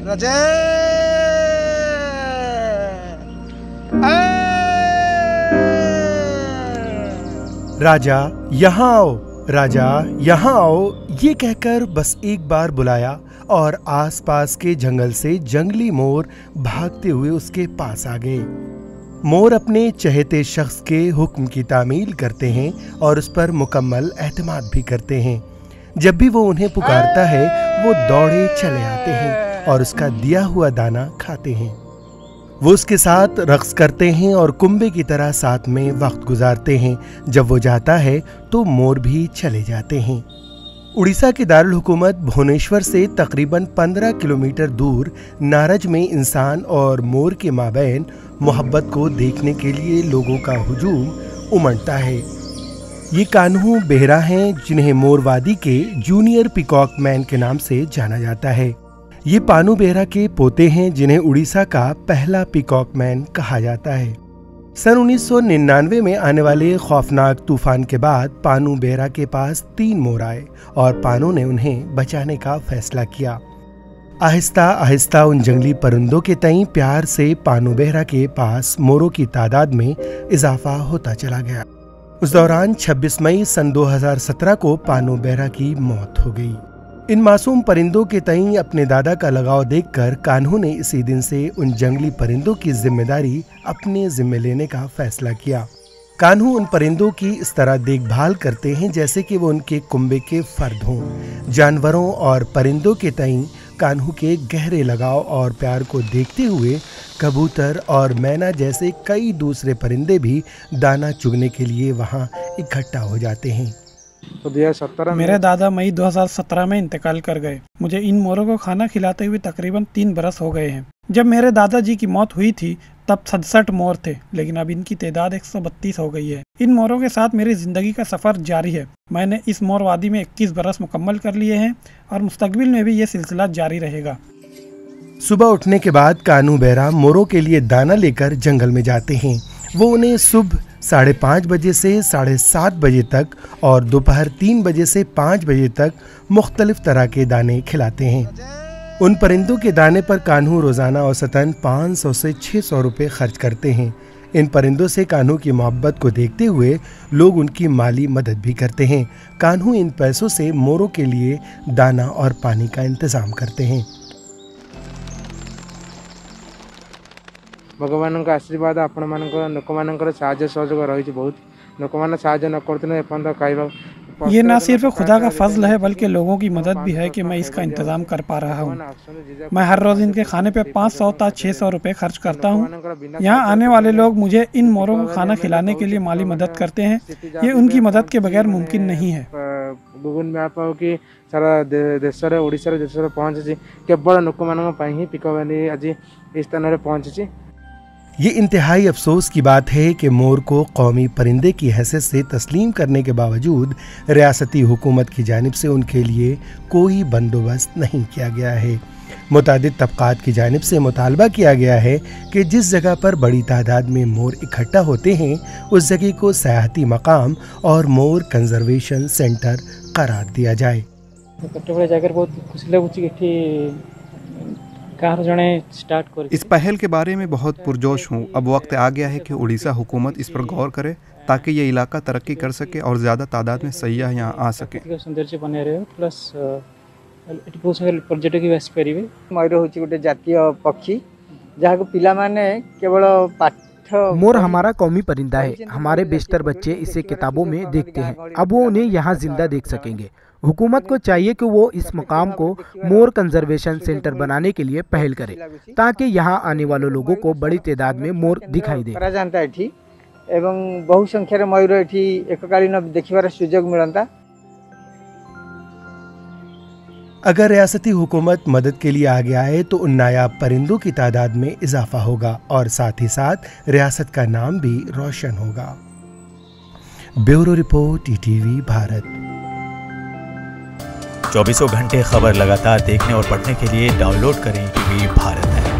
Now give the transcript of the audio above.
राजा राजा यहाँ आओ, राजा यहाँ आओ, ये कहकर बस एक बार बुलाया और आसपास के जंगल से जंगली मोर भागते हुए उसके पास आ गए। मोर अपने चहेते शख्स के हुक्म की तामील करते हैं और उस पर मुकम्मल एतमाद भी करते हैं। जब भी वो उन्हें पुकारता है वो दौड़े चले आते हैं और उसका दिया हुआ दाना खाते हैं। वो उसके साथ रक्स करते हैं और कुंबे की तरह साथ में वक्त गुजारते हैं। जब वो जाता है तो मोर भी चले जाते हैं। उड़ीसा की दारुल हुकूमत भुवनेश्वर से तकरीबन 15 किलोमीटर दूर नारज में इंसान और मोर के माबैन मोहब्बत को देखने के लिए लोगों का हुजूम उमड़ता है। ये कान्हू बेहरा हैं जिन्हें मोरवादी के जूनियर पीकॉक मैन के नाम से जाना जाता है। ये पानू बेहरा के पोते हैं जिन्हें उड़ीसा का पहला पीकॉक मैन कहा जाता है। सन 1999 में आने वाले खौफनाक तूफान के बाद पानू बेहरा के पास 3 मोर आए और पानू ने उन्हें बचाने का फैसला किया। आहिस्ता आहिस्ता उन जंगली परिंदों के तई प्यार से पानू बेहरा के पास मोरों की तादाद में इजाफा होता चला गया। उस दौरान 26 मई सन 2017 को पानू बेहरा की मौत हो गई। इन मासूम परिंदों के तई अपने दादा का लगाव देखकर कान्हू ने इसी दिन से उन जंगली परिंदों की जिम्मेदारी अपने जिम्मे लेने का फैसला किया। कान्हू उन परिंदों की इस तरह देखभाल करते हैं जैसे कि वो उनके कुंबे के फर्द हों। जानवरों और परिंदों के तई कान्हू के गहरे लगाव और प्यार को देखते हुए कबूतर और मैना जैसे कई दूसरे परिंदे भी दाना चुगने के लिए वहां इकट्ठा हो जाते हैं। तो 2017 मेरे दादा मई 2017 में इंतकाल कर गए। मुझे इन मोरों को खाना खिलाते हुए तकरीबन 3 बरस हो गए हैं। जब मेरे दादाजी की मौत हुई थी तब 67 मोर थे, लेकिन अब इनकी तादाद 132 हो गई है। इन मोरों के साथ मेरी जिंदगी का सफर जारी है। मैंने इस मोर वादी में 21 बरस मुकम्मल कर लिए हैं और मुस्तकबिल में भी ये सिलसिला जारी रहेगा। सुबह उठने के बाद कान्हू बेहरा मोरों के लिए दाना लेकर जंगल में जाते हैं। वो उन्हें सुबह 5:30 बजे से 7:30 बजे तक और दोपहर 3 बजे से 5 बजे तक मुख्तलिफ तरह के दाने खिलाते हैं। उन परिंदों के दाने पर कान्हू रोजाना औसतन 500 से 600 रुपये खर्च करते हैं। इन परिंदों से कान्हू की मोहब्बत को देखते हुए लोग उनकी माली मदद भी करते हैं। कान्हू इन पैसों से मोरों के लिए दाना और पानी का इंतजाम करते हैं। भगवान का आशीर्वाद आपण लोक साहाय्य सहयोग रही बहुत लोक मैंने साहाय्य न करते एपर्त खाइबा। ये न सिर्फ खुदा का फजल है बल्कि लोगों की मदद भी है कि मैं इसका इंतजाम कर पा रहा हूँ। मैं हर रोज इनके खाने पे 500 से 600 रुपये खर्च करता हूँ। यहाँ आने वाले लोग मुझे इन मोरों को खाना खिलाने के लिए माली मदद करते हैं। ये उनकी मदद के बगैर मुमकिन नहीं है। गूगल मैप हो कि सारा देश ओडिशा देश पहुँची केवल लोक ही पीकॉक वैली आज इस स्थान में पहुँची। ये इंतहाई अफसोस की बात है कि मोर को कौमी परिंदे की हैसियत से तस्लीम करने के बावजूद रियासती हुकूमत की जानिब से उनके लिए कोई बंदोबस्त नहीं किया गया है। मुतादिद तबकात की जानिब से मुतालबा किया गया है कि जिस जगह पर बड़ी तादाद में मोर इकट्ठा होते हैं उस जगह को सयाहती मकाम और मोर कंजर्वेशन सेंटर करार दिया जाए। इस पहल के बारे में बहुत पुरजोश हूँ। अब वक्त आ गया है कि उड़ीसा हुकूमत इस पर गौर करे ताकि ये इलाका तरक्की कर सके और ज़्यादा तादाद में सयाह यहाँ आ सके। मयूर हूँ गोटे जातीय पक्षी जहाँ को पिला माने केवल पाठ। मोर हमारा कौमी परिंदा है। हमारे बेशतर बच्चे इसे किताबों में देखते हैं। अब वो उन्हें यहाँ जिंदा देख सकेंगे। हुकूमत को चाहिए कि वो इस मकाम को मोर कंजर्वेशन सेंटर बनाने के लिए पहल करे ताकि यहाँ आने वाले लोगों को बड़ी तादाद में मोर दिखाई दे। एवं बहु संख्यार मयूर एठी एककालीन देखिबार सुयोग मिलता। अगर रियासती हुकूमत मदद के लिए आगे आए तो उन नायाब परिंदों की तादाद में इजाफा होगा और साथ ही साथ रियासत का नाम भी रोशन होगा। Bureau report ETV Bharat. 24 घंटे खबर लगातार देखने और पढ़ने के लिए डाउनलोड करें ईटीवी भारत ऐप।